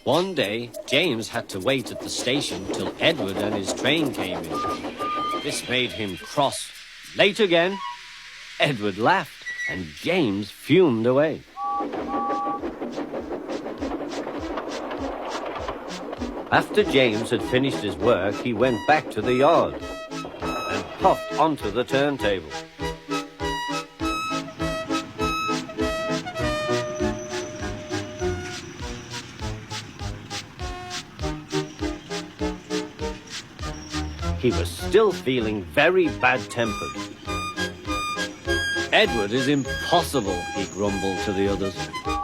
One day, James had to wait at the station till Edward and his train came in. This made him cross. Late again? Edward laughed, and James fumed away. After James had finished his work, he went back to the yard and puffed onto the turntable. He was still feeling very bad-tempered. Edward is impossible, he grumbled to the others.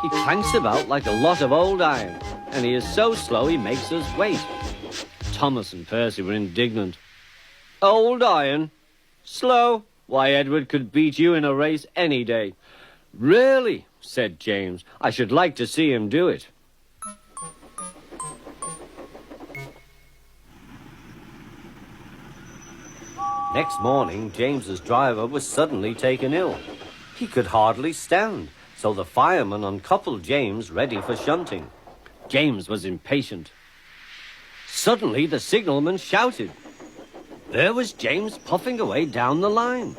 He clanks about like a lot of old iron, and he is so slow he makes us wait. Thomas and Percy were indignant. Old iron? Slow? Why, Edward could beat you in a race any day. Really, said James, I should like to see him do it. Next morning, James's driver was suddenly taken ill. He could hardly stand, so the fireman uncoupled James ready for shunting. James was impatient. Suddenly, the signalman shouted. There was James puffing away down the line.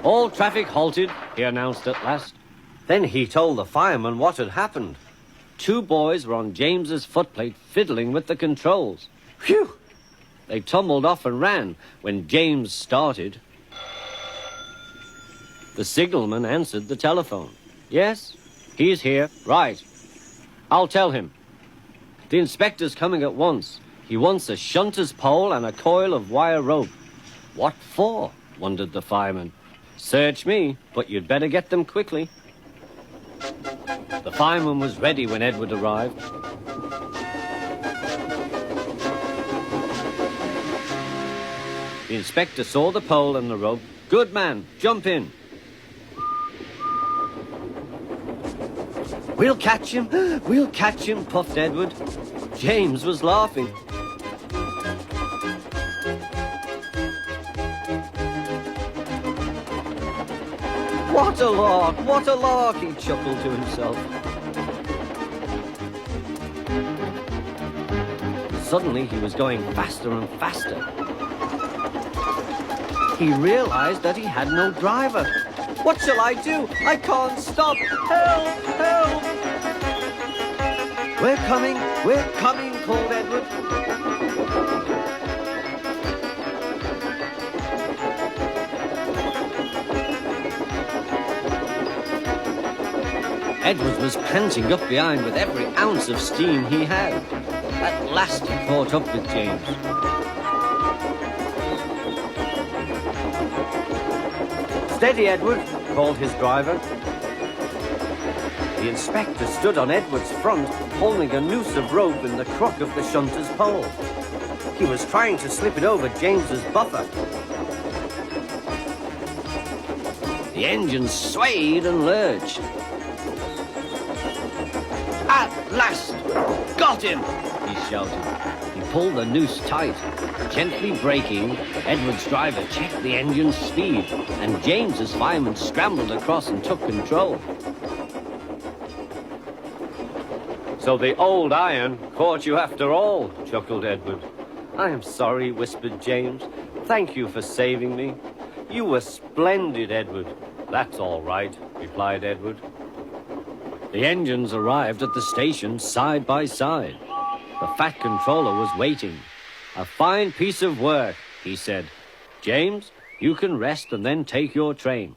All traffic halted, he announced at last. Then he told the fireman what had happened. 2 boys were on James's footplate fiddling with the controls. Phew! They tumbled off and ran when James started. The signalman answered the telephone. Yes, he's here. Right. I'll tell him. The inspector's coming at once. He wants a shunter's pole and a coil of wire rope. What for? Wondered the fireman. Search me, but you'd better get them quickly. The fireman was ready when Edward arrived. The inspector saw the pole and the rope. Good man, jump in. We'll catch him, puffed Edward. James was laughing. What a lark, he chuckled to himself. Suddenly he was going faster and faster. He realized that he had no driver. What shall I do? I can't stop. Help! Help! We're coming, called Edward. Edward was panting up behind with every ounce of steam he had. At last he caught up with James. Steady, Edward, called his driver. The inspector stood on Edward's front, holding a noose of rope in the crook of the shunter's pole. He was trying to slip it over James's buffer. The engine swayed and lurched. At last! Got him! He shouted. He pulled the noose tight. Gently braking, Edward's driver checked the engine's speed, and James's fireman scrambled across and took control. So the old iron caught you after all, chuckled Edward. I am sorry, whispered James. Thank you for saving me. You were splendid, Edward. That's all right, replied Edward. The engines arrived at the station side by side. The fat controller was waiting. A fine piece of work, he said. James, you can rest and then take your train.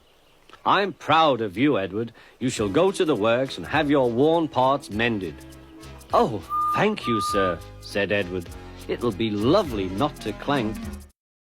I'm proud of you, Edward. You shall go to the works and have your worn parts mended. Oh, thank you, sir, said Edward. It'll be lovely not to clank.